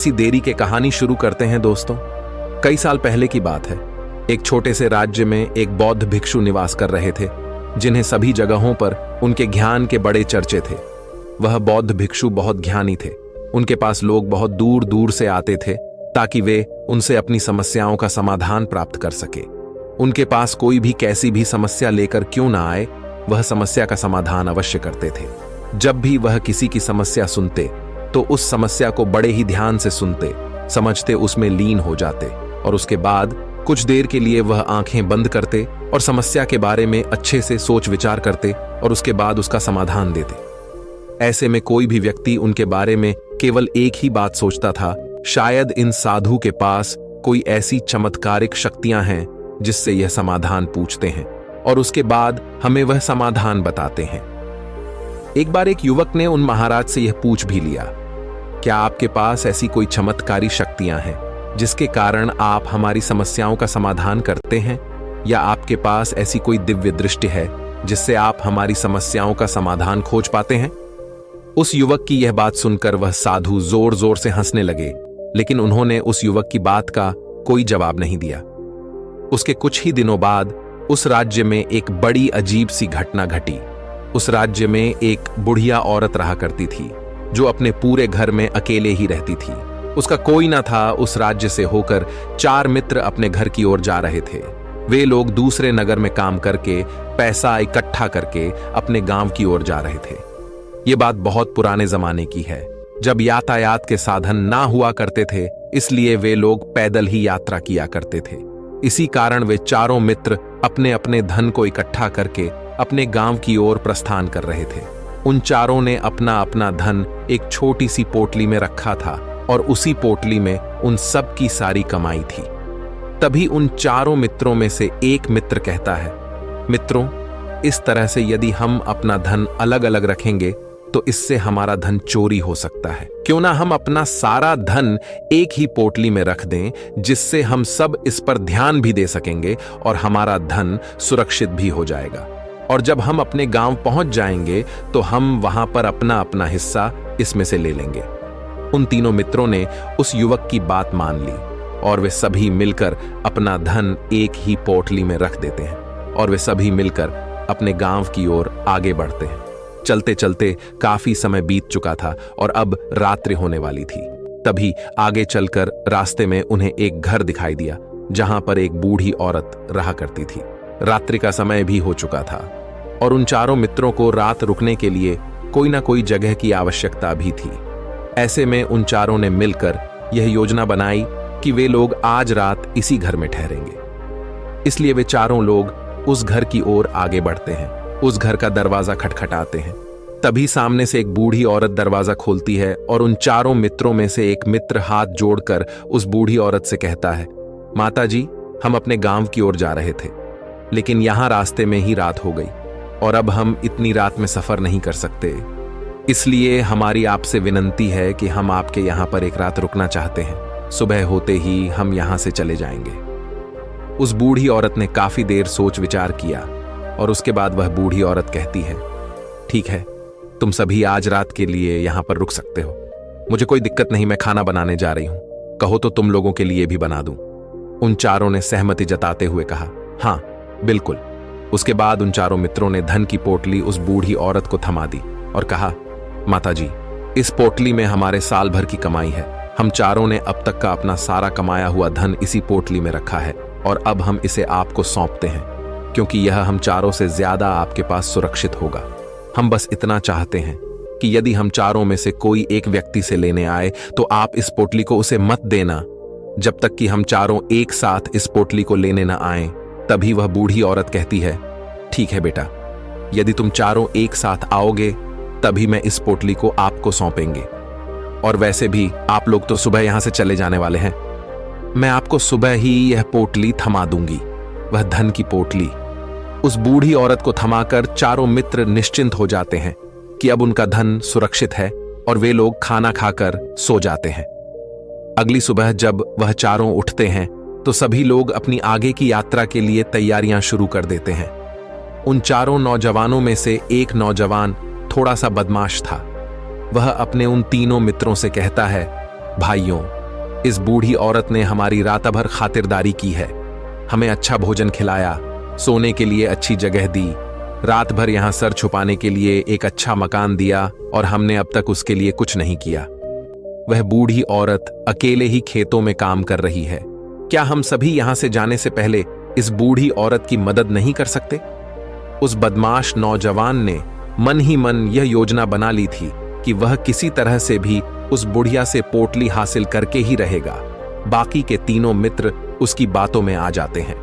इसी देरी के कहानी शुरू करते हैं दोस्तों। कई साल पहले की बात है। एक छोटे से राज्य में एक बौद्ध भिक्षु निवास कर रहे थे, जिन्हें सभी जगहों पर उनके ज्ञान के बड़े चर्चे थे। वह बौद्ध भिक्षु बहुत ज्ञानी थे। उनके पास लोग बहुत दूर दूर से आते थे ताकि वे उनसे अपनी समस्याओं का समाधान प्राप्त कर सके। उनके पास कोई भी कैसी भी समस्या लेकर क्यों ना आए, वह समस्या का समाधान अवश्य करते थे। जब भी वह किसी की समस्या सुनते तो उस समस्या को बड़े ही ध्यान से सुनते, समझते, उसमें लीन हो जाते और उसके बाद कुछ देर के लिए वह आंखें बंद करते और समस्या के बारे में अच्छे से सोच विचार करते और उसके बाद उसका समाधान देते। ऐसे में कोई भी व्यक्ति उनके बारे में केवल एक ही बात सोचता था, शायद इन साधु के पास कोई ऐसी चमत्कारिक शक्तियां हैं जिससे यह समाधान पूछते हैं और उसके बाद हमें वह समाधान बताते हैं। एक बार एक युवक ने उन महाराज से यह पूछ भी लिया, क्या आपके पास ऐसी कोई चमत्कारी शक्तियां हैं जिसके कारण आप हमारी समस्याओं का समाधान करते हैं, या आपके पास ऐसी कोई दिव्य दृष्टि है जिससे आप हमारी समस्याओं का समाधान खोज पाते हैं? उस युवक की यह बात सुनकर वह साधु जोर जोर से हंसने लगे, लेकिन उन्होंने उस युवक की बात का कोई जवाब नहीं दिया। उसके कुछ ही दिनों बाद उस राज्य में एक बड़ी अजीब सी घटना घटी। उस राज्य में एक बुढ़िया औरत रहा करती थी जो अपने पूरे घर में अकेले ही रहती थी। उसका कोई ना था। उस राज्य से होकर 4 मित्र अपने घर की ओर जा रहे थे। वे लोग दूसरे नगर में काम करके पैसा इकट्ठा करके अपने गांव की ओर जा रहे थे। ये बात बहुत पुराने जमाने की है, जब यातायात के साधन ना हुआ करते थे, इसलिए वे लोग पैदल ही यात्रा किया करते थे। इसी कारण वे चारों मित्र अपने अपने धन को इकट्ठा करके अपने गांव की ओर प्रस्थान कर रहे थे। उन चारों ने अपना अपना धन एक छोटी सी पोटली में रखा था और उसी पोटली में उन सब की सारी कमाई थी। तभी उन चारों मित्रों में से एक मित्र कहता है, मित्रों, इस तरह से यदि हम अपना धन अलग अलग रखेंगे तो इससे हमारा धन चोरी हो सकता है। क्यों ना हम अपना सारा धन एक ही पोटली में रख दें, जिससे हम सब इस पर ध्यान भी दे सकेंगे और हमारा धन सुरक्षित भी हो जाएगा। और जब हम अपने गांव पहुंच जाएंगे तो हम वहां पर अपना अपना हिस्सा इसमें से ले लेंगे। उन तीनों मित्रों ने उस युवक की बात मान ली और वे सभी मिलकर अपना धन एक ही पोटली में रख देते हैं और वे सभी मिलकर अपने गांव की ओर आगे बढ़ते हैं। चलते चलते काफी समय बीत चुका था और अब रात्रि होने वाली थी। तभी आगे चलकर रास्ते में उन्हें एक घर दिखाई दिया जहां पर एक बूढ़ी औरत रहा करती थी। रात्रि का समय भी हो चुका था और उन चारों मित्रों को रात रुकने के लिए कोई ना कोई जगह की आवश्यकता भी थी। ऐसे में उन चारों ने मिलकर यह योजना बनाई कि वे लोग आज रात इसी घर में ठहरेंगे। इसलिए वे चारों लोग उस घर की ओर आगे बढ़ते हैं। उस घर का दरवाजा खटखटाते हैं। तभी सामने से एक बूढ़ी औरत दरवाजा खोलती है और उन चारों मित्रों में से एक मित्र हाथ जोड़कर उस बूढ़ी औरत से कहता है, माता जी, हम अपने गांव की ओर जा रहे थे, लेकिन यहां रास्ते में ही रात हो गई और अब हम इतनी रात में सफर नहीं कर सकते। इसलिए हमारी आपसे विनंती है कि हम आपके यहां पर एक रात रुकना चाहते हैं। सुबह होते ही हम यहां से चले जाएंगे। उस बूढ़ी औरत ने काफी देर सोच विचार किया और उसके बाद वह बूढ़ी औरत कहती है, ठीक है, तुम सभी आज रात के लिए यहां पर रुक सकते हो। मुझे कोई दिक्कत नहीं, मैं खाना बनाने जा रही हूं। कहो तो तुम लोगों के लिए भी बना दूं। उन चारों ने सहमति जताते हुए कहा, हाँ बिल्कुल। उसके बाद उन चारों मित्रों ने धन की पोटली उस बूढ़ी औरत को थमा दी और कहा, माता जी, इस पोटली में हमारे साल भर की कमाई है। हम चारों ने अब तक का अपना सारा कमाया हुआ धन इसी पोटली में रखा है और अब हम इसे आपको सौंपते हैं, क्योंकि यह हम चारों से ज्यादा आपके पास सुरक्षित होगा। हम बस इतना चाहते हैं कि यदि हम चारों में से कोई एक व्यक्ति से लेने आए तो आप इस पोटली को उसे मत देना जब तक कि हम चारों एक साथ इस पोटली को लेने न आए। तभी वह बूढ़ी औरत कहती है, ठीक है बेटा, यदि तुम चारों एक साथ आओगे तभी मैं इस पोटली को आपको सौंपेंगे। और वैसे भी आप लोग तो सुबह यहां से चले जाने वाले हैं। मैं आपको सुबह ही यह पोटली थमा दूंगी, वह धन की पोटली। उस बूढ़ी औरत को थमाकर चारों मित्र निश्चिंत हो जाते हैं कि अब उनका धन सुरक्षित है और वे लोग खाना खाकर सो जाते हैं। अगली सुबह जब वह चारों उठते हैं तो सभी लोग अपनी आगे की यात्रा के लिए तैयारियां शुरू कर देते हैं। उन चारों नौजवानों में से एक नौजवान थोड़ा सा बदमाश था। वह अपने उन तीनों मित्रों से कहता है, भाइयों, इस बूढ़ी औरत ने हमारी रात भर खातिरदारी की है। हमें अच्छा भोजन खिलाया, सोने के लिए अच्छी जगह दी, रात भर यहां सर छुपाने के लिए एक अच्छा मकान दिया, और हमने अब तक उसके लिए कुछ नहीं किया। वह बूढ़ी औरत अकेले ही खेतों में काम कर रही है। क्या हम सभी यहां से जाने से पहले इस बूढ़ी औरत की मदद नहीं कर सकते? उस बदमाश नौजवान ने मन ही मन यह योजना बना ली थी कि वह किसी तरह से भी उस बुढ़िया से पोटली हासिल करके ही रहेगा। बाकी के तीनों मित्र उसकी बातों में आ जाते हैं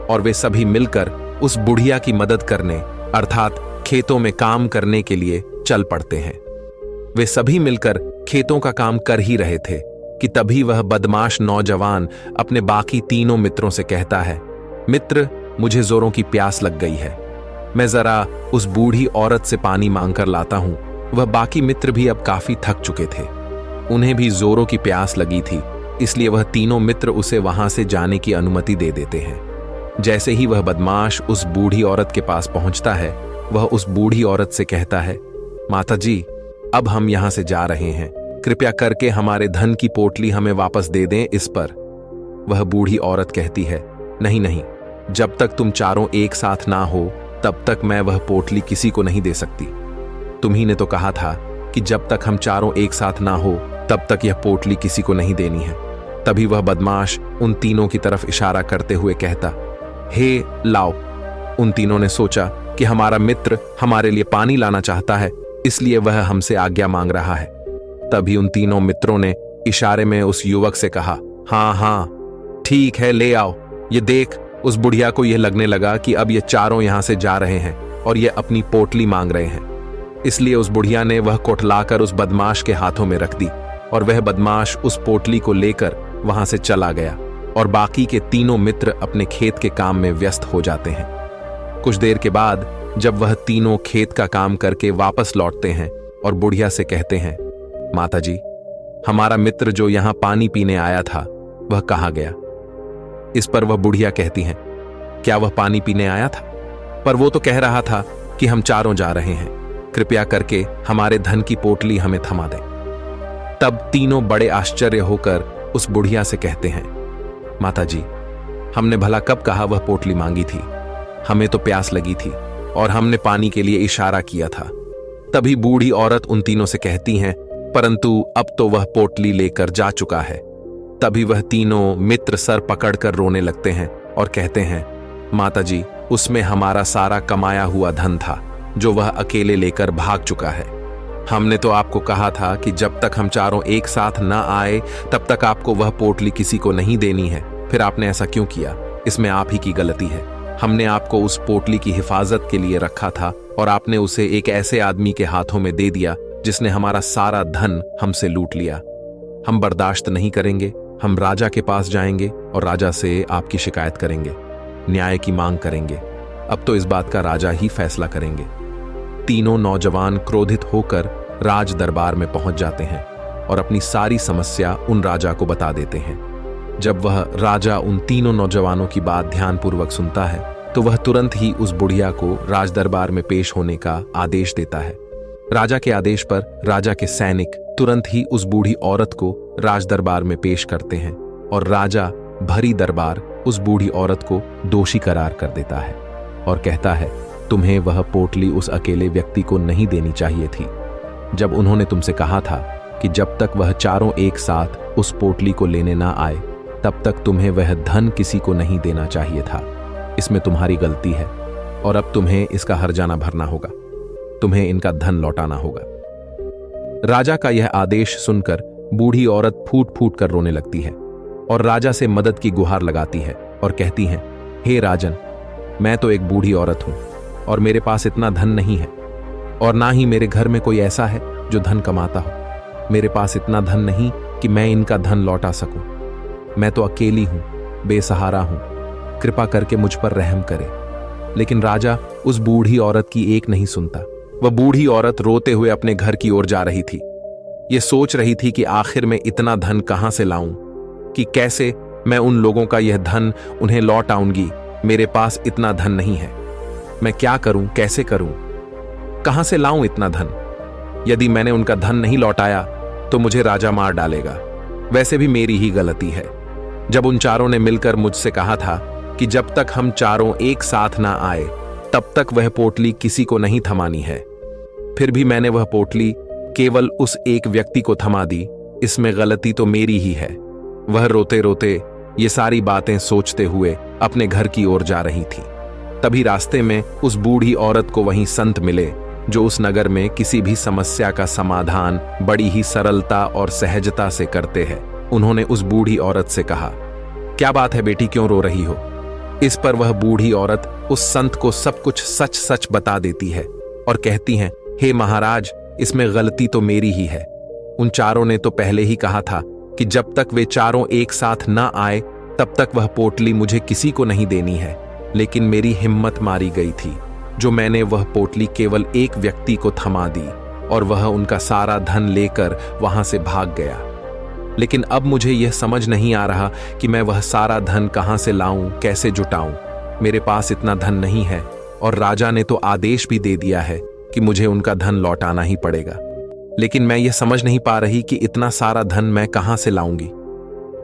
और वे सभी मिलकर उस बुढ़िया की मदद करने अर्थात खेतों में काम करने के लिए चल पड़ते हैं। वे सभी मिलकर खेतों का काम कर ही रहे थे कि तभी वह बदमाश नौजवान अपने बाकी तीनों मित्रों से कहता है, मित्र, मुझे जोरों की प्यास लग गई है, मैं जरा उस बूढ़ी औरत से पानी मांगकर लाता हूं। वह बाकी मित्र भी अब काफी थक चुके थे, उन्हें भी जोरों की प्यास लगी थी, इसलिए वह तीनों मित्र उसे वहां से जाने की अनुमति दे देते हैं। जैसे ही वह बदमाश उस बूढ़ी औरत के पास पहुंचता है, वह उस बूढ़ी औरत से कहता है, माताजी, अब हम यहां से जा रहे हैं, कृपया करके हमारे धन की पोटली हमें वापस दे दें। इस पर वह बूढ़ी औरत कहती है, नहीं नहीं, जब तक तुम चारों एक साथ ना हो तब तक मैं वह पोटली किसी को नहीं दे सकती। तुम्ही ने तो कहा था कि जब तक हम चारों एक साथ ना हो तब तक यह पोटली किसी को नहीं देनी है। तभी वह बदमाश उन तीनों की तरफ इशारा करते हुए कहता, हे लाओ। उन तीनों ने सोचा कि हमारा मित्र हमारे लिए पानी लाना चाहता है, इसलिए वह हमसे आज्ञा मांग रहा है। तभी उन तीनों मित्रों ने इशारे में उस युवक से कहा, हाँ हाँ ठीक है, ले आओ। ये देख, उस बुढ़िया को यह लगने लगा कि अब ये चारों यहां से जा रहे हैं और ये अपनी पोटली मांग रहे हैं, इसलिए उस बुढ़िया ने वह कोटलाकर उस बदमाश के हाथों में रख दी और वह बदमाश उस पोटली को लेकर वहां से चला गया और बाकी के तीनों मित्र अपने खेत के काम में व्यस्त हो जाते हैं। कुछ देर के बाद जब वह तीनों खेत का काम करके वापस लौटते हैं और बुढ़िया से कहते हैं, माताजी, हमारा मित्र जो यहां पानी पीने आया था वह कहाँ गया? इस पर वह बुढ़िया कहती हैं, क्या वह पानी पीने आया था? पर वो तो कह रहा था कि हम चारों जा रहे हैं, कृपया करके हमारे धन की पोटली हमें थमा दें। तब तीनों बड़े आश्चर्य होकर उस बुढ़िया से कहते हैं, माताजी, हमने भला कब कहा वह पोटली मांगी थी? हमें तो प्यास लगी थी और हमने पानी के लिए इशारा किया था। तभी बूढ़ी औरत उन तीनों से कहती हैं, परंतु अब तो वह पोटली लेकर जा चुका है। तभी वह तीनों मित्र सर पकड़कर रोने लगते हैं और कहते हैं, माताजी, उसमें हमारा सारा कमाया हुआ धन था जो वह अकेले लेकर भाग चुका है। हमने तो आपको कहा था कि जब तक हम चारों एक साथ न आए तब तक आपको वह पोटली किसी को नहीं देनी है, फिर आपने ऐसा क्यों किया? इसमें आप ही की गलती है। हमने आपको उस पोटली की हिफाजत के लिए रखा था और आपने उसे एक ऐसे आदमी के हाथों में दे दिया जिसने हमारा सारा धन हमसे लूट लिया। हम बर्दाश्त नहीं करेंगे, हम राजा के पास जाएंगे और राजा से आपकी शिकायत करेंगे, न्याय की मांग करेंगे। अब तो इस बात का राजा ही फैसला करेंगे। तीनों नौजवान क्रोधित होकर राज दरबार में पहुंच जाते हैं और अपनी सारी समस्या उन राजा को बता देते हैं। जब वह राजा उन तीनों नौजवानों की बात ध्यानपूर्वक सुनता है तो वह तुरंत ही उस बुढ़िया को राज दरबार में पेश होने का आदेश देता है। राजा के आदेश पर राजा के सैनिक तुरंत ही उस बूढ़ी औरत को राज दरबार में पेश करते हैं और राजा भरी दरबार उस बूढ़ी औरत को दोषी करार कर देता है और कहता है, तुम्हें वह पोटली उस अकेले व्यक्ति को नहीं देनी चाहिए थी। जब उन्होंने तुमसे कहा था कि जब तक वह चारों एक साथ उस पोटली को लेने ना आए तब तक तुम्हें वह धन किसी को नहीं देना चाहिए था। इसमें तुम्हारी गलती है और अब तुम्हें इसका हर्जाना भरना होगा, तुम्हें इनका धन लौटाना होगा। राजा का यह आदेश सुनकर बूढ़ी औरत फूट फूट कर रोने लगती है और राजा से मदद की गुहार लगाती है और कहती है, हे राजन, मैं तो एक बूढ़ी औरत हूं और मेरे पास इतना धन नहीं है और ना ही मेरे घर में कोई ऐसा है जो धन कमाता हो। मेरे पास इतना धन नहीं कि मैं इनका धन लौटा सकूं। मैं तो अकेली हूं, बेसहारा हूं, कृपा करके मुझ पर रहम करे। लेकिन राजा उस बूढ़ी औरत की एक नहीं सुनता। वह बूढ़ी औरत रोते हुए अपने घर की ओर जा रही थी। ये सोच रही थी कि आखिर में इतना धन कहां से लाऊं, कि कैसे मैं उन लोगों का यह धन उन्हें लौट आऊंगी। मेरे पास इतना धन नहीं है, मैं क्या करूं, कैसे करूं, कहां से लाऊं इतना धन? यदि मैंने उनका धन नहीं लौटाया तो मुझे राजा मार डालेगा। वैसे भी मेरी ही गलती है। जब उन चारों ने मिलकर मुझसे कहा था कि जब तक हम चारों एक साथ ना आए तब तक वह पोटली किसी को नहीं थमानी है, फिर भी मैंने वह पोटली केवल उस एक व्यक्ति को थमा दी। इसमें गलती तो मेरी ही है। वह रोते रोते ये सारी बातें सोचते हुए अपने घर की ओर जा रही थी। तभी रास्ते में उस बूढ़ी औरत को वहीं संत मिले जो उस नगर में किसी भी समस्या का समाधान बड़ी ही सरलता और सहजता से करते हैं। उन्होंने उस बूढ़ी औरत से कहा, क्या बात है बेटी, क्यों रो रही हो? इस पर वह बूढ़ी औरत उस संत को सब कुछ सच सच बता देती है और कहती हैं, हे महाराज, इसमें गलती तो मेरी ही है। उन चारों ने तो पहले ही कहा था कि जब तक वे चारों एक साथ ना आए तब तक वह पोटली मुझे किसी को नहीं देनी है, लेकिन मेरी हिम्मत मारी गई थी जो मैंने वह पोटली केवल एक व्यक्ति को थमा दी और वह उनका सारा धन लेकर वहां से भाग गया। लेकिन अब मुझे यह समझ नहीं आ रहा कि मैं वह सारा धन कहां से लाऊं, कैसे जुटाऊं। मेरे पास इतना धन नहीं है और राजा ने तो आदेश भी दे दिया है कि मुझे उनका धन लौटाना ही पड़ेगा, लेकिन मैं यह समझ नहीं पा रही कि इतना सारा धन मैं कहां से लाऊंगी।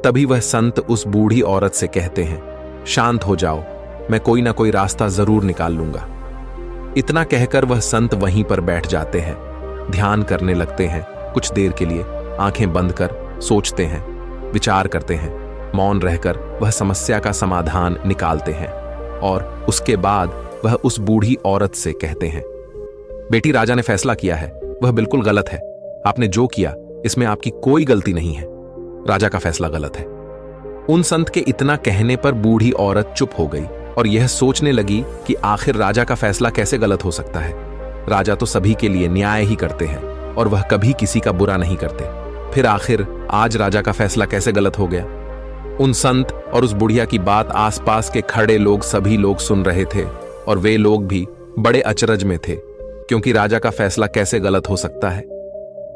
तभी वह संत उस बूढ़ी औरत से कहते हैं, शांत हो जाओ, मैं कोई ना कोई रास्ता जरूर निकाल लूंगा। इतना कहकर वह संत वहीं पर बैठ जाते हैं, ध्यान करने लगते हैं। कुछ देर के लिए आंखें बंद कर सोचते हैं, विचार करते हैं। मौन रहकर वह समस्या का समाधान निकालते हैं और उसके बाद वह उस बूढ़ी औरत से कहते हैं, बेटी, राजा ने फैसला किया है, वह बिल्कुल गलत है। आपने जो किया इसमें आपकी कोई गलती नहीं है। राजा का फैसला गलत है। उन संत के इतना कहने पर बूढ़ी औरत चुप हो गई और यह सोचने लगी कि आखिर राजा का फैसला कैसे गलत हो सकता है। राजा तो सभी के लिए न्याय ही करते हैं और वह कभी किसी का बुरा नहीं करते। फिर आखिर आज राजा का फैसला कैसे गलत हो गया? उन संत और उस बुढ़िया की बात आसपास के खड़े लोग सभी लोग सुन रहे थे और वे लोग भी बड़े अचरज में थे, क्योंकि राजा का फैसला कैसे गलत हो सकता है।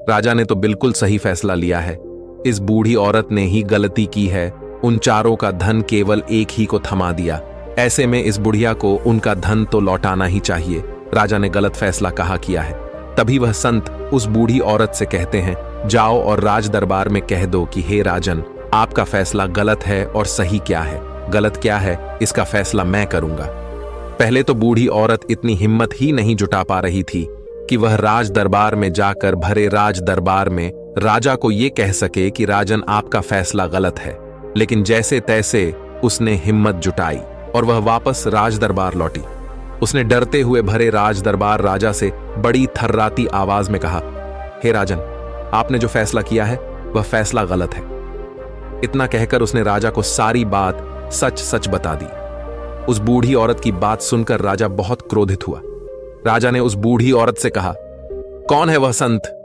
राजा ने तो बिल्कुल सही फैसला लिया है। इस बूढ़ी औरत ने ही गलती की है, उन चारों का धन केवल एक ही को थमा दिया। ऐसे में इस बुढ़िया को उनका धन तो लौटाना ही चाहिए। राजा ने गलत फैसला कहा किया है। तभी वह संत उस बूढ़ी औरत से कहते हैं, जाओ और राज दरबार में कह दो कि हे राजन, आपका फैसला गलत है और सही क्या है, गलत क्या है, इसका फैसला मैं करूंगा। पहले तो बूढ़ी औरत इतनी हिम्मत ही नहीं जुटा पा रही थी कि वह राज दरबार में जाकर भरे राज दरबार में राजा को यह कह सके कि राजन, आपका फैसला गलत है। लेकिन जैसे तैसे उसने हिम्मत जुटाई और वह वापस राज दरबार लौटी। उसने डरते हुए भरे राज दरबार राजा से बड़ी थर्राती आवाज में कहा, हे राजन, आपने जो फैसला किया है वह फैसला गलत है। इतना कहकर उसने राजा को सारी बात सच सच बता दी। उस बूढ़ी औरत की बात सुनकर राजा बहुत क्रोधित हुआ। राजा ने उस बूढ़ी औरत से कहा, कौन है वह संत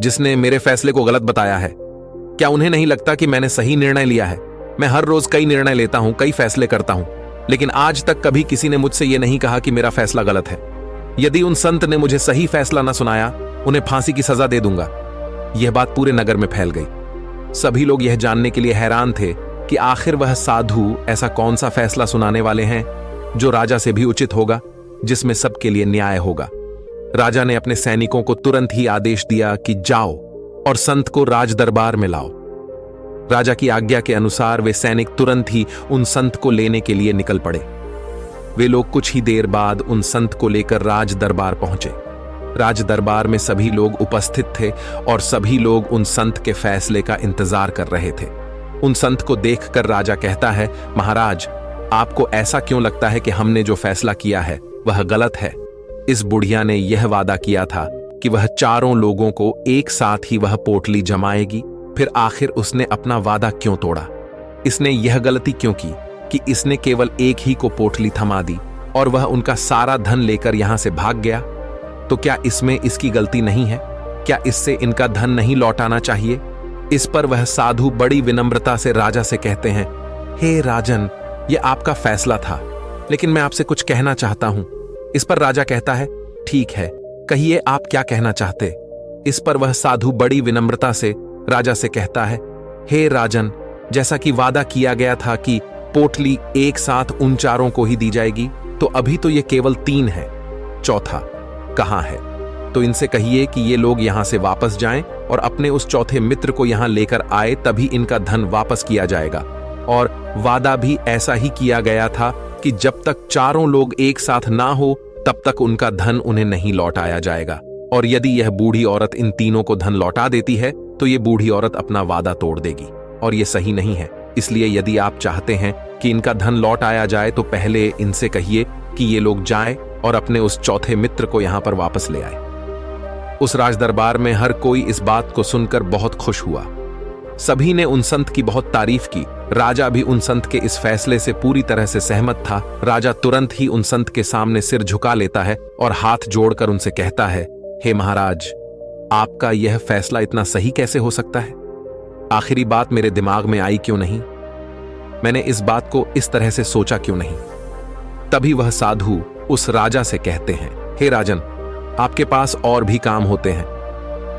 जिसने मेरे फैसले को गलत बताया है? क्या उन्हें नहीं लगता कि मैंने सही निर्णय लिया है? मैं हर रोज कई निर्णय लेता हूं, कई फैसले करता हूं, लेकिन आज तक कभी किसी ने मुझसे यह नहीं कहा कि मेरा फैसला गलत है। यदि उन संत ने मुझे सही फैसला न सुनाया, उन्हें फांसी की सजा दे दूंगा। यह बात पूरे नगर में फैल गई। सभी लोग यह जानने के लिए हैरान थे कि आखिर वह साधु ऐसा कौन सा फैसला सुनाने वाले हैं जो राजा से भी उचित होगा, जिसमें सबके लिए न्याय होगा। राजा ने अपने सैनिकों को तुरंत ही आदेश दिया कि जाओ और संत को राज दरबार में लाओ। राजा की आज्ञा के अनुसार वे सैनिक तुरंत ही उन संत को लेने के लिए निकल पड़े। वे लोग कुछ ही देर बाद उन संत को लेकर राज दरबार पहुंचे। राज दरबार में सभी लोग उपस्थित थे और सभी लोग उन संत के फैसले का इंतजार कर रहे थे। उन संत को देखकर राजा कहता है, महाराज, आपको ऐसा क्यों लगता है कि हमने जो फैसला किया है वह गलत है? इस बुढ़िया ने यह वादा किया था कि वह चारों लोगों को एक साथ ही वह पोटली जमाएगी, फिर आखिर उसने अपना वादा क्यों तोड़ा? इसने यह गलती क्यों की कि इसने केवल एक ही को पोटली थमा दी और वह उनका सारा धन लेकर यहां से भाग गया? तो क्या इसमें इसकी गलती नहीं है? क्या इससे इनका धन नहीं लौटाना चाहिए? इस पर वह साधु बड़ी विनम्रता से राजा से कहते हैं, हे राजन, यह आपका फैसला था, लेकिन मैं आपसे कुछ कहना चाहता हूं। इस पर राजा कहता है, ठीक है, कहिए आप क्या कहना चाहते? इस पर वह साधु बड़ी विनम्रता से राजा से कहता है, हे राजन, जैसा कि वादा किया गया था कि पोटली एक साथ उन चारों को ही दी जाएगी, तो अभी तो ये केवल 3 है, चौथा कहां है? तो इनसे कहिए कि ये लोग यहां से वापस जाएं और अपने उस चौथे मित्र को यहां लेकर आए, तभी इनका धन वापस किया जाएगा। और वादा भी ऐसा ही किया गया था कि जब तक चारों लोग एक साथ ना हो तब तक उनका धन उन्हें नहीं लौटाया जाएगा। और यदि यह बूढ़ी औरत इन तीनों को धन लौटा देती है तो ये बूढ़ी औरत अपना वादा तोड़ देगी, और ये सही नहीं है। इसलिए यदि आप चाहते हैं कि इनका धन लौट आया जाए तो पहले इनसे कहिए कि ये लोग जाएं और अपने उस चौथे मित्र को यहां पर वापस ले आए। उस राजदरबार में हर कोई इस बात को सुनकर बहुत खुश हुआ। सभी ने उन संत की बहुत तारीफ की। राजा भी उन संत के इस फैसले से पूरी तरह से सहमत था। राजा तुरंत ही उन संत के सामने सिर झुका लेता है और हाथ जोड़कर उनसे कहता है, हे महाराज, आपका यह फैसला इतना सही कैसे हो सकता है? आखिरी बात मेरे दिमाग में आई क्यों नहीं? मैंने इस बात को इस तरह से सोचा क्यों नहीं? तभी वह साधु उस राजा से कहते हैं, हे राजन, आपके पास और भी काम होते हैं।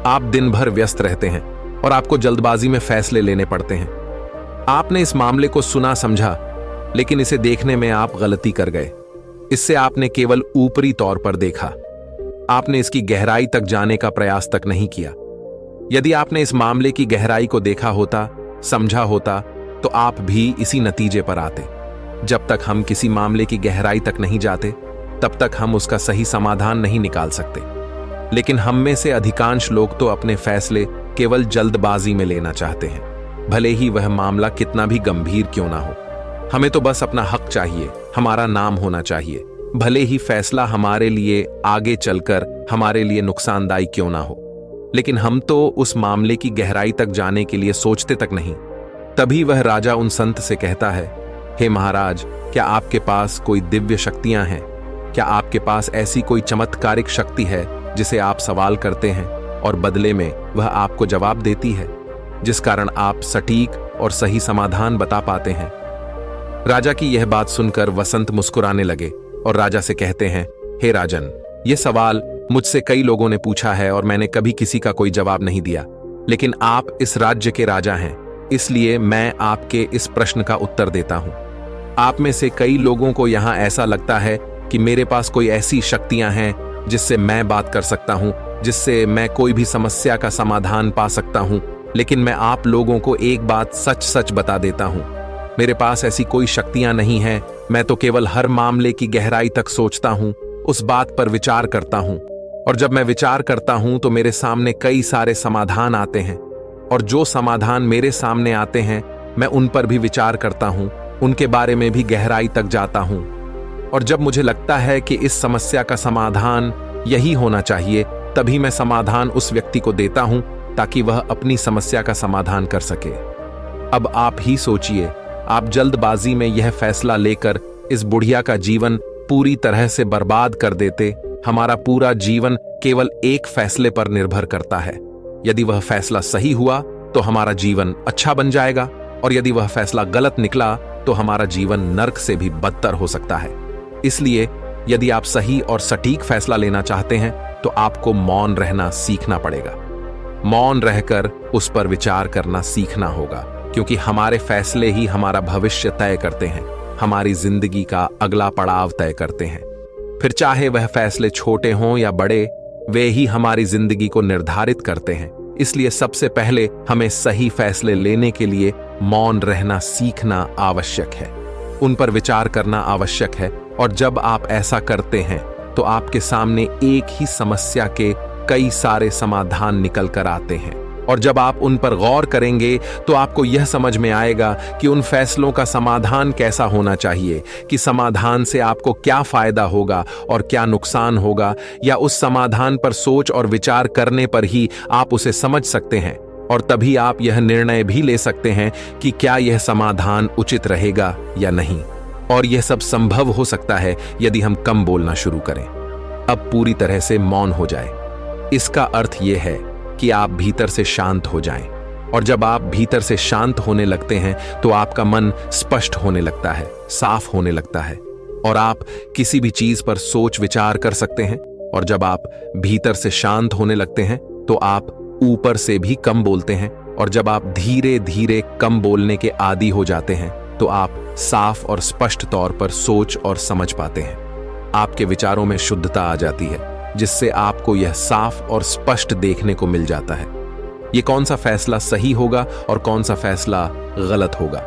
आप दिन भर व्यस्त रहते हैं और आपको जल्दबाजी में फैसले लेने पड़ते हैं। आपने इस मामले को सुना समझा, लेकिन इसे देखने में आप गलती कर गए। इससे आपने केवल ऊपरी तौर पर देखा। आपने इसकी गहराई तक जाने का प्रयास तक नहीं किया। यदि आपने इस मामले की गहराई को देखा होता, समझा होता, तो आप भी इसी नतीजे पर आते। जब तक हम किसी मामले की गहराई तक नहीं जाते, तब तक हम उसका सही समाधान नहीं निकाल सकते। लेकिन हम में से अधिकांश लोग तो अपने फैसले केवल जल्दबाजी में लेना चाहते हैं, भले ही वह मामला कितना भी गंभीर क्यों ना हो। हमें तो बस अपना हक चाहिए, हमारा नाम होना चाहिए, भले ही फैसला हमारे लिए आगे चलकर हमारे लिए नुकसानदायी क्यों ना हो। लेकिन हम तो उस मामले की गहराई तक जाने के लिए सोचते तक नहीं। तभी वह राजा उन संत से कहता है, हे महाराज, क्या आपके पास कोई दिव्य शक्तियां हैं? क्या आपके पास ऐसी कोई चमत्कारिक शक्ति है जिसे आप सवाल करते हैं और बदले में वह आपको जवाब देती है, जिस कारण आप सटीक और सही समाधान बता पाते हैं? राजा की यह बात सुनकर वसंत मुस्कुराने लगे और राजा से कहते हैं, हे राजन, यह सवाल मुझसे कई लोगों ने पूछा है और मैंने कभी किसी का कोई जवाब नहीं दिया। लेकिन आप इस राज्य के राजा हैं, इसलिए मैं आपके इस प्रश्न का उत्तर देता हूं। आप में से कई लोगों को यहां ऐसा लगता है कि मेरे पास कोई ऐसी शक्तियां हैं जिससे मैं बात कर सकता हूं, जिससे मैं कोई भी समस्या का समाधान पा सकता हूं। लेकिन मैं आप लोगों को एक बात सच सच बता देता हूं, मेरे पास ऐसी कोई शक्तियां नहीं हैं। मैं तो केवल हर मामले की गहराई तक सोचता हूं, उस बात पर विचार करता हूं, और जब मैं विचार करता हूं तो मेरे सामने कई सारे समाधान आते हैं, और जो समाधान मेरे सामने आते हैं मैं उन पर भी विचार करता हूं, उनके बारे में भी गहराई तक जाता हूं। और जब मुझे लगता है कि इस समस्या का समाधान यही होना चाहिए, तभी मैं समाधान उस व्यक्ति को देता हूं ताकि वह अपनी समस्या का समाधान कर सके। अब आप ही सोचिए, आप जल्दबाजी में यह फैसला लेकर इस बुढ़िया का जीवन पूरी तरह से बर्बाद कर देते। हमारा पूरा जीवन केवल एक फैसले पर निर्भर करता है। यदि वह फैसला सही हुआ तो हमारा जीवन अच्छा बन जाएगा, और यदि वह फैसला गलत निकला तो हमारा जीवन नर्क से भी बदतर हो सकता है। इसलिए यदि आप सही और सटीक फैसला लेना चाहते हैं तो आपको मौन रहना सीखना पड़ेगा। मौन रहकर उस पर विचार करना सीखना होगा, क्योंकि हमारे फैसले ही हमारा भविष्य तय करते हैं, हमारी जिंदगी का अगला पड़ाव तय करते हैं। फिर चाहे वह फैसले छोटे हों या बड़े, वे ही हमारी जिंदगी को निर्धारित करते हैं। इसलिए सबसे पहले हमें सही फैसले लेने के लिए मौन रहना सीखना आवश्यक है, उन पर विचार करना आवश्यक है। और जब आप ऐसा करते हैं तो आपके सामने एक ही समस्या के कई सारे समाधान निकल कर आते हैं, और जब आप उन पर गौर करेंगे तो आपको यह समझ में आएगा कि उन फैसलों का समाधान कैसा होना चाहिए, कि समाधान से आपको क्या फायदा होगा और क्या नुकसान होगा, या उस समाधान पर सोच और विचार करने पर ही आप उसे समझ सकते हैं, और तभी आप यह निर्णय भी ले सकते हैं कि क्या यह समाधान उचित रहेगा या नहीं। और यह सब संभव हो सकता है यदि हम कम बोलना शुरू करें, अब पूरी तरह से मौन हो जाए। इसका अर्थ यह है कि आप भीतर से शांत हो जाएं, और जब आप भीतर से शांत होने लगते हैं तो आपका मन स्पष्ट होने लगता है, साफ होने लगता है, और आप किसी भी चीज पर सोच विचार कर सकते हैं। और जब आप भीतर से शांत होने लगते हैं तो आप ऊपर से भी कम बोलते हैं, और जब आप धीरे धीरे कम बोलने के आदी हो जाते हैं तो आप साफ और स्पष्ट तौर पर सोच और समझ पाते हैं। आपके विचारों में शुद्धता आ जाती है, जिससे आपको यह साफ और स्पष्ट देखने को मिल जाता है ये कौन सा फैसला सही होगा और कौन सा फैसला गलत होगा।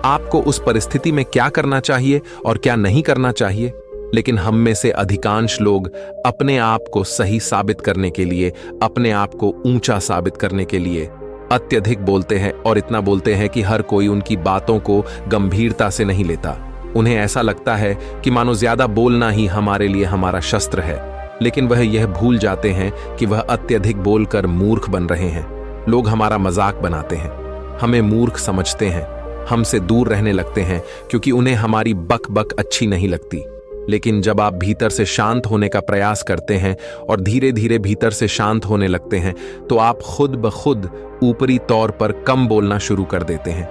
आपको उस परिस्थिति में क्या करना चाहिए और क्या नहीं करना चाहिए। लेकिन हम में से अधिकांश लोग अपने आप को सही साबित करने के लिए, अपने आप को ऊंचा साबित करने के लिए अत्यधिक बोलते हैं और इतना बोलते हैं कि हर कोई उनकी बातों को गंभीरता से नहीं लेता। उन्हें ऐसा लगता है कि मानो ज्यादा बोलना ही हमारे लिए हमारा शस्त्र है, लेकिन वह यह भूल जाते हैं कि वह अत्यधिक बोलकर मूर्ख बन रहे हैं। लोग हमारा मजाक बनाते हैं, हमें मूर्ख समझते हैं, हमसे दूर रहने लगते हैं क्योंकि उन्हें हमारी बक बक अच्छी नहीं लगती। लेकिन जब आप भीतर से शांत होने का प्रयास करते हैं और धीरे धीरे भीतर से शांत होने लगते हैं तो आप खुद ब खुद ऊपरी तौर पर कम बोलना शुरू कर देते हैं।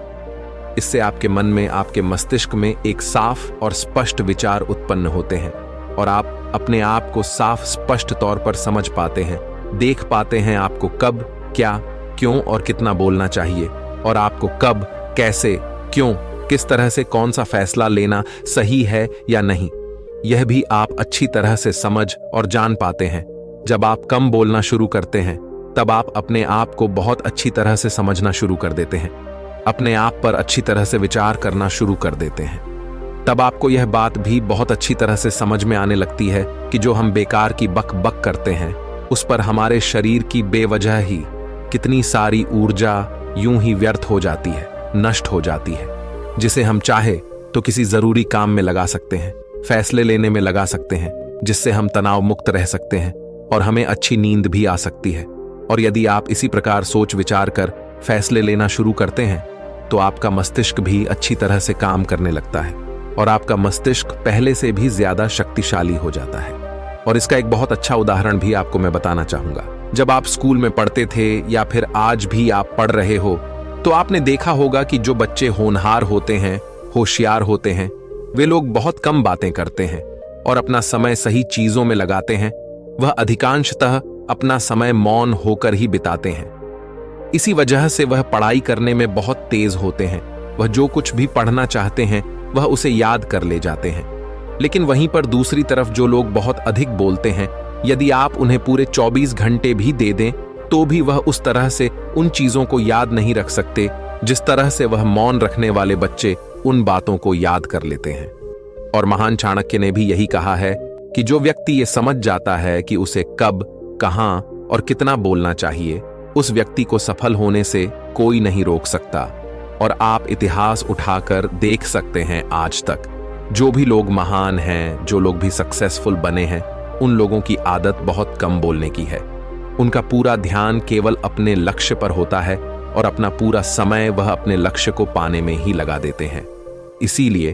इससे आपके मन में, आपके मस्तिष्क में एक साफ और स्पष्ट विचार उत्पन्न होते हैं और आप अपने आप को साफ स्पष्ट तौर पर समझ पाते हैं, देख पाते हैं आपको कब, क्या, क्यों और कितना बोलना चाहिए और आपको कब, कैसे, क्यों, किस तरह से कौन सा फैसला लेना सही है या नहीं, यह भी आप अच्छी तरह से समझ और जान पाते हैं। जब आप कम बोलना शुरू करते हैं तब आप अपने आप को बहुत अच्छी तरह से समझना शुरू कर देते हैं, अपने आप पर अच्छी तरह से विचार करना शुरू कर देते हैं। तब आपको यह बात भी बहुत अच्छी तरह से समझ में आने लगती है कि जो हम बेकार की बक बक करते हैं उस पर हमारे शरीर की बेवजह ही कितनी सारी ऊर्जा यूं ही व्यर्थ हो जाती है, नष्ट हो जाती है, जिसे हम चाहे तो किसी जरूरी काम में लगा सकते हैं, फैसले लेने में लगा सकते हैं, जिससे हम तनाव मुक्त रह सकते हैं और हमें अच्छी नींद भी आ सकती है। और यदि आप इसी प्रकार सोच विचार कर फैसले लेना शुरू करते हैं तो आपका मस्तिष्क भी अच्छी तरह से काम करने लगता है और आपका मस्तिष्क पहले से भी ज्यादा शक्तिशाली हो जाता है। और इसका एक बहुत अच्छा उदाहरण भी आपको मैं बताना चाहूंगा। जब आप स्कूल में पढ़ते थे या फिर आज भी आप पढ़ रहे हो तो आपने देखा होगा कि जो बच्चे होनहार होते हैं, होशियार होते हैं, वे लोग बहुत कम बातें करते हैं और अपना समय सही चीजों में लगाते हैं। वह अधिकांशतः अपना समय मौन होकर ही बिताते हैं। इसी वजह से वह पढ़ाई करने में बहुत तेज होते हैं। वह जो कुछ भी पढ़ना चाहते हैं वह उसे याद कर ले जाते हैं। लेकिन वहीं पर दूसरी तरफ जो लोग बहुत अधिक बोलते हैं, यदि आप उन्हें पूरे 24 घंटे भी दे दें तो भी वह उस तरह से उन चीजों को याद नहीं रख सकते जिस तरह से वह मौन रखने वाले बच्चे उन बातों को याद कर लेते हैं। और महान चाणक्य ने भी यही कहा है कि जो व्यक्ति ये समझ जाता है कि उसे कब, कहां और कितना बोलना चाहिए, उस व्यक्ति को सफल होने से कोई नहीं रोक सकता। और आप इतिहास उठाकर देख सकते हैं आज तक जो भी लोग महान हैं, जो लोग भी सक्सेसफुल बने हैं, उन लोगों की आदत बहुत कम बोलने की है। उनका पूरा ध्यान केवल अपने लक्ष्य पर होता है और अपना पूरा समय वह अपने लक्ष्य को पाने में ही लगा देते हैं। इसीलिए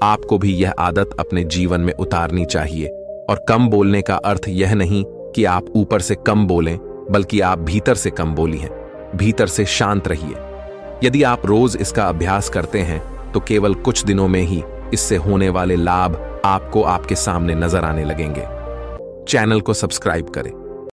आपको भी यह आदत अपने जीवन में उतारनी चाहिए। और कम बोलने का अर्थ यह नहीं कि आप ऊपर से कम बोलें, बल्कि आप भीतर से कम बोलिए, भीतर से शांत रहिए। यदि आप रोज इसका अभ्यास करते हैं तो केवल कुछ दिनों में ही इससे होने वाले लाभ आपको आपके सामने नजर आने लगेंगे। चैनल को सब्सक्राइब करें।